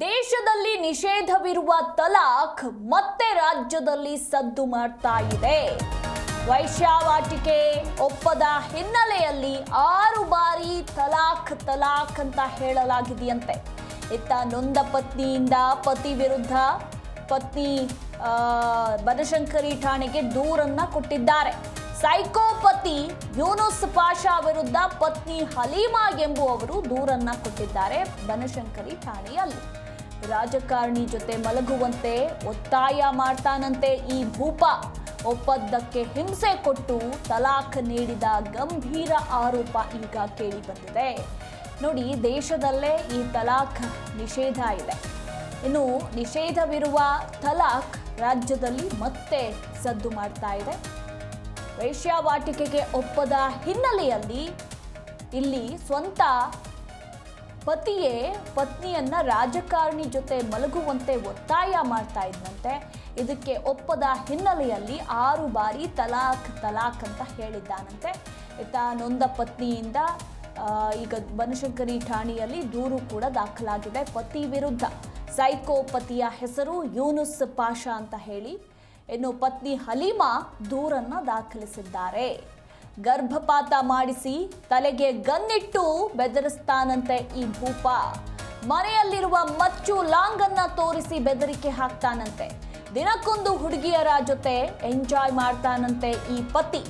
ದೇಶದಲ್ಲಿ ನಿಷೇಧವಿರುವ ತಲಾಖ್ ಮತ್ತೆ ರಾಜ್ಯದಲ್ಲಿ ಸದ್ದು ಮಾಡ್ತಾ ಇದೆ. ವೈಶ್ಯಾವಾಟಿಕೆ ಒಪ್ಪದ ಹಿನ್ನೆಲೆಯಲ್ಲಿ 6 ಬಾರಿ ತಲಾಖ್ ಅಂತ ಹೇಳಲಾಗಿದೆಯಂತೆ. ಇತ್ತ ನೊಂದ ಪತ್ನಿಯಿಂದ ಪತಿ ವಿರುದ್ಧ ಪತ್ನಿ ಬನಶಂಕರಿ ಠಾಣೆಗೆ ದೂರನ್ನ ಕೊಟ್ಟಿದ್ದಾರೆ. ಸೈಕೋಪತಿ ಯೂನುಸ್ ಪಾಷಾ ವಿರುದ್ಧ ಪತ್ನಿ ಹಲೀಮಾ ಎಂಬುವವರು ದೂರನ್ನ ಕೊಟ್ಟಿದ್ದಾರೆ ಬನಶಂಕರಿ ಠಾಣೆಯಲ್ಲಿ. ರಾಜಕಾರಣಿ ಜೊತೆ ಮಲಗುವಂತೆ ಒತ್ತಾಯ ಮಾಡ್ತಾನಂತೆ ಈ ಭೂಪ. ಒಪ್ಪಂದಕ್ಕೆ ಹಿಂಸೆ ಕೊಟ್ಟು ತಲಾಖ್ ನೀಡಿದ ಗಂಭೀರ ಆರೋಪ ಈಗ ಕೇಳಿ ಬಂದಿದೆ. ನೋಡಿ, ದೇಶದಲ್ಲೇ ಈ ತಲಾಖ್ ನಿಷೇಧ ಇದೆ. ಇನ್ನು ನಿಷೇಧವಿರುವ ತಲಾಖ್ ರಾಜ್ಯದಲ್ಲಿ ಮತ್ತೆ ಸದ್ದು ಮಾಡ್ತಾ ಇದೆ. ವೇಶ್ಯಾವಾಟಿಕೆಗೆ ಒಪ್ಪದ ಹಿನ್ನೆಲೆಯಲ್ಲಿ ಇಲ್ಲಿ ಸ್ವಂತ ಪತಿಯೇ ಪತ್ನಿಯನ್ನ ರಾಜಕಾರಣಿ ಜೊತೆ ಮಲಗುವಂತೆ ಒತ್ತಾಯ ಮಾಡ್ತಾ ಇದ್ದಂತೆ. ಇದಕ್ಕೆ ಒಪ್ಪದ ಹಿನ್ನೆಲೆಯಲ್ಲಿ 6 ಬಾರಿ ತಲಾಖ್ ಅಂತ ಹೇಳಿದ್ದಾನಂತೆ. ಇತ್ತ ನೊಂದ ಪತ್ನಿಯಿಂದ ಈಗ ಬನಶಂಕರಿ ಠಾಣೆಯಲ್ಲಿ ದೂರು ಕೂಡ ದಾಖಲಾಗಿದೆ ಪತಿ ವಿರುದ್ಧ. ಸೈಕೋಪತಿಯ ಹೆಸರು ಯೂನುಸ್ ಪಾಷಾ ಅಂತ ಹೇಳಿ. ಇನ್ನು ಪತ್ನಿ ಹಲೀಮಾ ದೂರನ್ನ ದಾಖಲಿಸಿದ್ದಾರೆ. ಗರ್ಭಪಾತ ಮಾಡಿಸಿ ತಲೆಗೆ ಗನ್ನಿಟ್ಟು ಬೆದರಿಸ್ತಾನಂತೆ ಈ ಭೂಪ. ಮನೆಯಲ್ಲಿರುವ ಮಚ್ಚು ಲಾಂಗನ್ನ ತೋರಿಸಿ ಬೆದರಿಕೆ ಹಾಕ್ತಾನಂತೆ. ದಿನಕ್ಕೊಂದು ಹುಡುಗಿಯರ ಜೊತೆ ಎಂಜಾಯ್ ಮಾಡ್ತಾನಂತೆ ಈ ಪತಿ.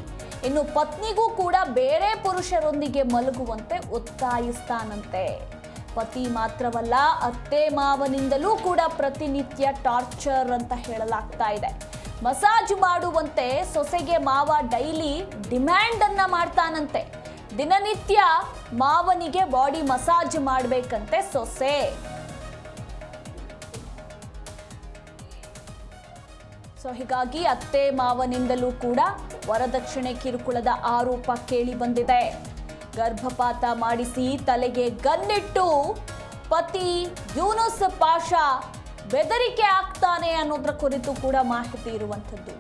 ಇನ್ನು ಪತ್ನಿಗೂ ಕೂಡ ಬೇರೆ ಪುರುಷರೊಂದಿಗೆ ಮಲಗುವಂತೆ ಒತ್ತಾಯಿಸ್ತಾನಂತೆ. ಪತಿ ಮಾತ್ರವಲ್ಲ, ಅತ್ತೆ ಮಾವನಿಂದಲೂ ಕೂಡ ಪ್ರತಿನಿತ್ಯ ಟಾರ್ಚರ್ ಅಂತ ಹೇಳಲಾಗ್ತಾ ಇದೆ. ಮಸಾಜ್ ಮಾಡುವಂತೆ ಸೊಸೆಗೆ ಮಾವ ಡೈಲಿ ಡಿಮ್ಯಾಂಡ್ ಅನ್ನ ಮಾಡ್ತಾನಂತೆ. ದಿನನಿತ್ಯ ಮಾವನಿಗೆ ಬಾಡಿ ಮಸಾಜ್ ಮಾಡಬೇಕಂತೆ ಸೊಸೆ. ಹೀಗಾಗಿ ಅತ್ತೆ ಮಾವನಿಂದಲೂ ಕೂಡ ವರದಕ್ಷಿಣೆ ಕಿರುಕುಳದ ಆರೋಪ ಕೇಳಿ ಬಂದಿದೆ. ಗರ್ಭಪಾತ ಮಾಡಿಸಿ ತಲೆಗೆ ಗನ್ನಿಟ್ಟು ಪತಿ ಯೂನುಸ್ ಪಾಷಾ ಬೆದರಿಕೆ ಆಗ್ತಾನೆ ಅನ್ನೋದ್ರ ಕುರಿತು ಕೂಡ ಮಾಹಿತಿ ಇರುವಂಥದ್ದು.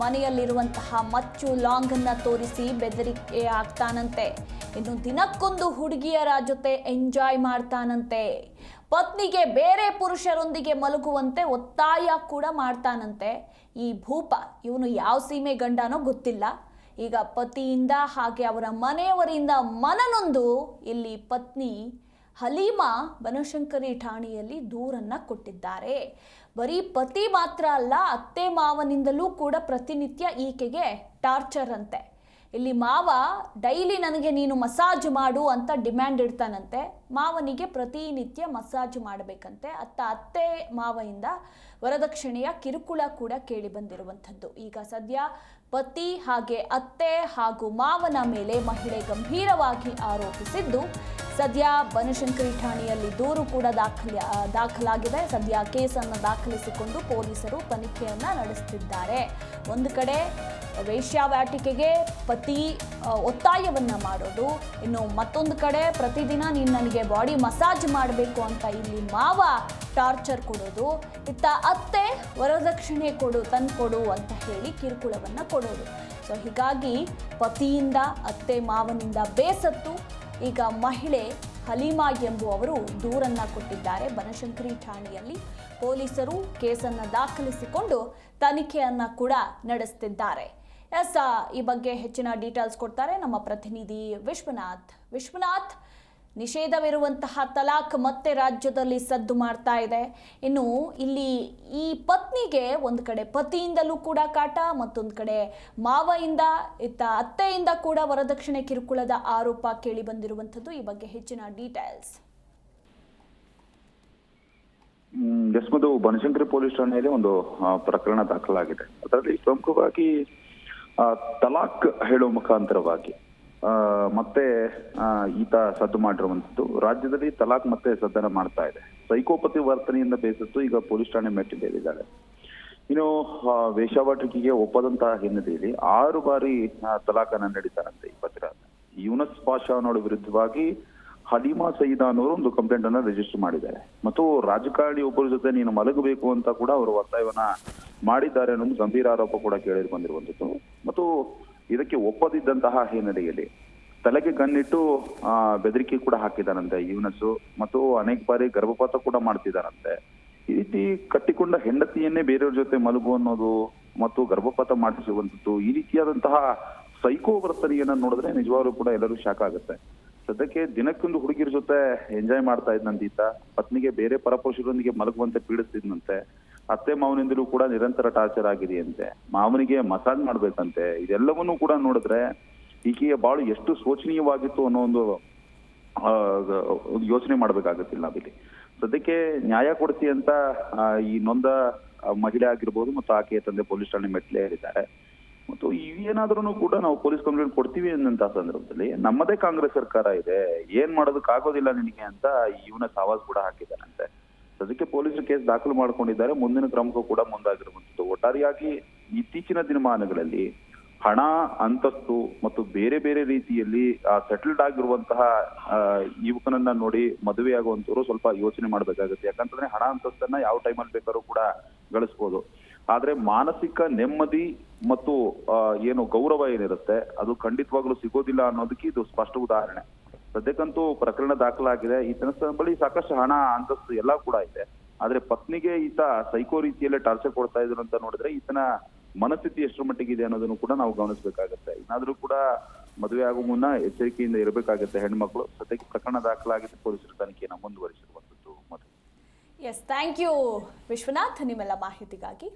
ಮನೆಯಲ್ಲಿರುವಂತಹ ಮಚ್ಚು ಲಾಂಗನ್ನ ತೋರಿಸಿ ಬೆದರಿಕೆ ಆಗ್ತಾನಂತೆ. ಇನ್ನು ದಿನಕ್ಕೊಂದು ಹುಡುಗಿಯರ ಜೊತೆ ಎಂಜಾಯ್ ಮಾಡ್ತಾನಂತೆ. ಪತ್ನಿಗೆ ಬೇರೆ ಪುರುಷರೊಂದಿಗೆ ಮಲಗುವಂತೆ ಒತ್ತಾಯ ಕೂಡ ಮಾಡ್ತಾನಂತೆ ಈ ಭೂಪ. ಇವನು ಯಾವ ಸೀಮೆ ಗಂಡನೋ ಗೊತ್ತಿಲ್ಲ. ಈಗ ಪತಿಯಿಂದ ಹಾಗೆ ಅವರ ಮನೆಯವರಿಂದ ಮನನೊಂದು ಇಲ್ಲಿ ಪತ್ನಿ ಹಲೀಮಾ ಬನಶಂಕರಿ ಠಾಣೆಯಲ್ಲಿ ದೂರನ್ನ ಕೊಟ್ಟಿದ್ದಾರೆ. ಬರೀ ಪತಿ ಮಾತ್ರ ಅಲ್ಲ, ಅತ್ತೆ ಮಾವನಿಂದಲೂ ಕೂಡ ಪ್ರತಿನಿತ್ಯ ಈಕೆಗೆ ಟಾರ್ಚರ್ ಅಂತೆ. ಇಲ್ಲಿ ಮಾವ ಡೈಲಿ ನನಗೆ ನೀನು ಮಸಾಜ್ ಮಾಡು ಅಂತ ಡಿಮ್ಯಾಂಡ್ ಇಡ್ತಾನಂತೆ. ಮಾವನಿಗೆ ಪ್ರತಿನಿತ್ಯ ಮಸಾಜ್ ಮಾಡಬೇಕಂತೆ. ಅತ್ತೆ ಮಾವಯಿಂದ ವರದಕ್ಷಿಣೆಯ ಕಿರುಕುಳ ಕೂಡ ಕೇಳಿ ಬಂದಿರುವಂಥದ್ದು. ಈಗ ಸದ್ಯ ಪತಿ ಹಾಗೆ ಅತ್ತೆ ಹಾಗೂ ಮಾವನ ಮೇಲೆ ಮಹಿಳೆ ಗಂಭೀರವಾಗಿ ಆರೋಪಿಸಿದ್ದು ಸದ್ಯ ಬನಶಂಕರಿ ಠಾಣೆಯಲ್ಲಿ ದೂರು ಕೂಡ ದಾಖಲಾಗಿದೆ. ಸದ್ಯ ಕೇಸನ್ನು ದಾಖಲಿಸಿಕೊಂಡು ಪೊಲೀಸರು ತನಿಖೆಯನ್ನ ನಡೆಸುತ್ತಿದ್ದಾರೆ. ಒಂದು ಕಡೆ ವೇಶ್ಯಾವಾಟಿಕೆಗೆ ಪತಿ ಒತ್ತಾಯವನ್ನ ಮಾಡೋದು, ಇನ್ನು ಮತ್ತೊಂದು ಕಡೆ ಪ್ರತಿದಿನ ನೀನು ನನಗೆ ಬಾಡಿ ಮಸಾಜ್ ಮಾಡಬೇಕು ಅಂತ ಇಲ್ಲಿ ಮಾವ ಟಾರ್ಚರ್ ಕೊಡೋದು. ಇತ್ತ ಅತ್ತೆ ವರದಕ್ಷಿಣೆ ತಂದ್ಕೊಡು ಅಂತ ಹೇಳಿ ಕಿರುಕುಳವನ್ನ ಕೊಡೋದು. ಹೀಗಾಗಿ ಪತಿಯಿಂದ ಅತ್ತೆ ಮಾವನಿಂದ ಬೇಸತ್ತು ಈಗ ಮಹಿಳೆ ಹಲೀಮಾ ಎಂಬುವವರು ದೂರನ್ನ ಕೊಟ್ಟಿದ್ದಾರೆ ಬನಶಂಕರಿ ಠಾಣೆಯಲ್ಲಿ. ಪೊಲೀಸರು ಕೇಸನ್ನ ದಾಖಲಿಸಿಕೊಂಡು ತನಿಖೆಯನ್ನ ಕೂಡ ನಡೆಸುತ್ತಿದ್ದಾರೆ. ಈ ಬಗ್ಗೆ ಹೆಚ್ಚಿನ ಡೀಟೇಲ್ಸ್ ಕೊಡ್ತಾರೆ ನಮ್ಮ ಪ್ರತಿನಿಧಿ ವಿಶ್ವನಾಥ್. ನಿಷೇಧವಿರುವಂತಹ ತಲಾಖ್ ಮತ್ತೆ ರಾಜ್ಯದಲ್ಲಿ ಸದ್ದು ಮಾಡ್ತಾ ಇದೆ. ಇನ್ನು ಇಲ್ಲಿ ಈ ಪತ್ನಿಗೆ ಒಂದು ಕಡೆ ಪತಿಯಿಂದಲೂ ಕೂಡ ಕಾಟ, ಮತ್ತೊಂದು ಕಡೆ ಮಾವಯಿಂದ ಇತ್ತ ಅತ್ತೆಯಿಂದ ಕೂಡ ವರದಕ್ಷಿಣೆ ಕಿರುಕುಳದ ಆರೋಪ ಕೇಳಿ ಬಂದಿರುವಂಥದ್ದು. ಈ ಬಗ್ಗೆ ಹೆಚ್ಚಿನ ಡೀಟೇಲ್ಸ್. ಜಸ್ಮದು ಬನಶಂಕರಿ ಪೊಲೀಸ್ ಠಾಣೆಯಲ್ಲಿ ಒಂದು ಪ್ರಕರಣ ದಾಖಲಾಗಿದೆ. ಅದರಲ್ಲಿ ಪ್ರಮುಖವಾಗಿ ತಲಾಖ್ ಹೇಳುವ ಮುಖಾಂತರವಾಗಿ ಮತ್ತೆ ಈತ ಸದ್ದು ಮಾಡಿರುವಂಥದ್ದು. ರಾಜ್ಯದಲ್ಲಿ ತಲಾಖ್ ಮತ್ತೆ ಸದ್ದನ ಮಾಡ್ತಾ ಇದೆ. ಸೈಕೋಪತಿ ವರ್ತನೆಯಿಂದ ಬೇಸತ್ತು ಈಗ ಪೊಲೀಸ್ ಠಾಣೆ ಮೆಟ್ಟಿಲೇರಿದ್ದಾರೆ. ಇನ್ನು ವೇಶ್ಯಾವಾಟಿಕೆಗೆ ಒಪ್ಪದಂತಹ ಹಿನ್ನೆಲೆಯಲ್ಲಿ 6 ಬಾರಿ ತಲಾಖನ್ನ ನೀಡಿದ್ದಾರಂತೆ ಈ ಪತ್ರ. ಯೂನುಸ್ ಪಾಷಾ ಅವರ ವಿರುದ್ಧವಾಗಿ ಹಲೀಮಾ ಸಯೀದಾ ಅನ್ನೋರು ಒಂದು ಕಂಪ್ಲೇಂಟ್ ಅನ್ನ ರಿಜಿಸ್ಟರ್ ಮಾಡಿದ್ದಾರೆ. ಮತ್ತು ರಾಜಕಾರಣಿ ಒಬ್ಬರ ಜೊತೆ ನೀನು ಮಲಗಬೇಕು ಅಂತ ಕೂಡ ಅವರು ಒತ್ತಾಯವನ್ನ ಮಾಡಿದ್ದಾರೆ ಅನ್ನೋದು ಗಂಭೀರ ಆರೋಪ ಕೂಡ ಕೇಳಿ ಬಂದಿರುವಂಥದ್ದು. ಮತ್ತು ಇದಕ್ಕೆ ಒಪ್ಪದಿದ್ದಂತಹ ಹಿನ್ನೆಲೆಯಲ್ಲಿ ತಲೆಗೆ ಗನ್ನಿಟ್ಟು ಬೆದರಿಕೆ ಕೂಡ ಹಾಕಿದಾರಂತೆ ಯುವನಸ್ಸು, ಮತ್ತು ಅನೇಕ ಬಾರಿ ಗರ್ಭಪಾತ ಕೂಡ ಮಾಡ್ತಿದಾರಂತೆ. ಈ ರೀತಿ ಕಟ್ಟಿಕೊಂಡ ಹೆಂಡತಿಯನ್ನೇ ಬೇರೆಯವ್ರ ಜೊತೆ ಮಲಗು ಅನ್ನೋದು ಮತ್ತು ಗರ್ಭಪಾತ ಮಾಡಿಸುವಂಥದ್ದು, ಈ ರೀತಿಯಾದಂತಹ ಸೈಕೋ ವರ್ತನೆಯನ್ನ ನೋಡಿದ್ರೆ ನಿಜವಾಗ್ಲೂ ಕೂಡ ಎಲ್ಲರೂ ಶಾಕ್ ಆಗುತ್ತೆ. ಸದ್ಯಕ್ಕೆ ದಿನಕ್ಕೊಂದು ಹುಡುಗಿರ ಜೊತೆ ಎಂಜಾಯ್ ಮಾಡ್ತಾ ಇದ್ನಂತೀತ, ಪತ್ನಿಗೆ ಬೇರೆ ಪರಪುರುಷರೊಂದಿಗೆ ಮಲಗುವಂತೆ ಪೀಡಿಸ್ತಿದ್ನಂತೆ. ಅತ್ತೆ ಮಾವನಿಂದಲೂ ಕೂಡ ನಿರಂತರ ಟಾರ್ಚರ್ ಆಗಿದೆಯಂತೆ, ಮಾವನಿಗೆ ಮಸಾಜ್ ಮಾಡ್ಬೇಕಂತೆ. ಇದೆಲ್ಲವನ್ನೂ ಕೂಡ ನೋಡಿದ್ರೆ ಈಕೆಯ ಬಾಳು ಎಷ್ಟು ಶೋಚನೀಯವಾಗಿತ್ತು ಅನ್ನೋ ಒಂದು ಯೋಚನೆ ಮಾಡ್ಬೇಕಾಗತ್ತಿಲ್ಲ ನಾವಿಲ್ಲಿ. ಸದ್ಯಕ್ಕೆ ನ್ಯಾಯ ಕೊಡ್ತಿ ಅಂತ ಈ ನೊಂದ ಮಹಿಳೆ ಆಗಿರ್ಬೋದು ಮತ್ತು ಆಕೆಯ ತಂದೆ ಪೊಲೀಸ್ ಠಾಣೆ ಮೆಟ್ಲೆ ಹೇಳಿದ್ದಾರೆ. ಮತ್ತು ಇವೇನಾದ್ರೂ ಕೂಡ ನಾವು ಪೊಲೀಸ್ ಕಂಪ್ಲೇಂಟ್ ಕೊಡ್ತೀವಿ ಅನ್ನಂತ ಸಂದರ್ಭದಲ್ಲಿ ನಮ್ಮದೇ ಕಾಂಗ್ರೆಸ್ ಸರ್ಕಾರ ಇದೆ, ಏನ್ ಮಾಡೋದಕ್ಕೆ ಆಗೋದಿಲ್ಲ ನಿನಗೆ ಅಂತ ಇವನ ಆವಾಜ್ ಕೂಡ ಹಾಕಿದ್ದಾರಂತೆ. ಸದ್ಯಕ್ಕೆ ಪೊಲೀಸರು ಕೇಸ್ ದಾಖಲು ಮಾಡ್ಕೊಂಡಿದ್ದಾರೆ, ಮುಂದಿನ ಕ್ರಮಕ್ಕೂ ಕೂಡ ಮುಂದಾಗಿರುವಂತದ್ದು. ಒಟ್ಟಾರೆಯಾಗಿ ಇತ್ತೀಚಿನ ದಿನಮಾನಗಳಲ್ಲಿ ಹಣ, ಅಂತಸ್ತು ಮತ್ತು ಬೇರೆ ಬೇರೆ ರೀತಿಯಲ್ಲಿ ಸೆಟಲ್ಡ್ ಆಗಿರುವಂತಹ ಯುವಕನನ್ನ ನೋಡಿ ಮದುವೆ ಆಗುವಂತವ್ರು ಸ್ವಲ್ಪ ಯೋಚನೆ ಮಾಡ್ಬೇಕಾಗುತ್ತೆ. ಯಾಕಂತಂದ್ರೆ ಹಣ ಅಂತಸ್ತನ್ನ ಯಾವ ಟೈಮಲ್ಲಿ ಬೇಕಾದ್ರೂ ಕೂಡ ಗಳಿಸ್ಬೋದು, ಆದ್ರೆ ಮಾನಸಿಕ ನೆಮ್ಮದಿ ಮತ್ತು ಏನು ಗೌರವ ಏನಿರುತ್ತೆ ಅದು ಖಂಡಿತವಾಗ್ಲೂ ಸಿಗೋದಿಲ್ಲ ಅನ್ನೋದಕ್ಕೆ ಇದು ಸ್ಪಷ್ಟ ಉದಾಹರಣೆ. ಸದ್ಯಕ್ಕಂತೂ ಪ್ರಕರಣ ದಾಖಲಾಗಿದೆ. ಈತನ ಬಳಿ ಸಾಕಷ್ಟು ಹಣ, ಅಂತಸ್ತು ಎಲ್ಲ ಕೂಡ ಇದೆ. ಆದ್ರೆ ಪತ್ನಿಗೆ ಈತ ಸೈಕೋ ರೀತಿಯಲ್ಲೇ ಟಾರ್ಚರ್ ಕೊಡ್ತಾ ಇದ್ರು ಅಂತ ನೋಡಿದ್ರೆ ಈತನ ಮನಸ್ಥಿತಿ ಎಷ್ಟರ ಮಟ್ಟಿಗೆ ಇದೆ ಅನ್ನೋದನ್ನು ಕೂಡ ನಾವು ಗಮನಿಸಬೇಕಾಗತ್ತೆ. ಇನ್ನಾದ್ರೂ ಕೂಡ ಮದುವೆ ಆಗೋ ಮುನ್ನ ಎಚ್ಚರಿಕೆಯಿಂದ ಇರಬೇಕಾಗತ್ತೆ ಹೆಣ್ಮಕ್ಳು. ಸದ್ಯಕ್ಕೆ ಪ್ರಕರಣ ದಾಖಲಾಗಿದೆ, ಪೊಲೀಸರು ತನಿಖೆಯನ್ನು ಮುಂದುವರಿಸಿರುವಂತದ್ದು. ಎಸ್, ಥ್ಯಾಂಕ್ ಯು ವಿಶ್ವನಾಥ್ ನಿಮ್ಮೆಲ್ಲ ಮಾಹಿತಿಗಾಗಿ.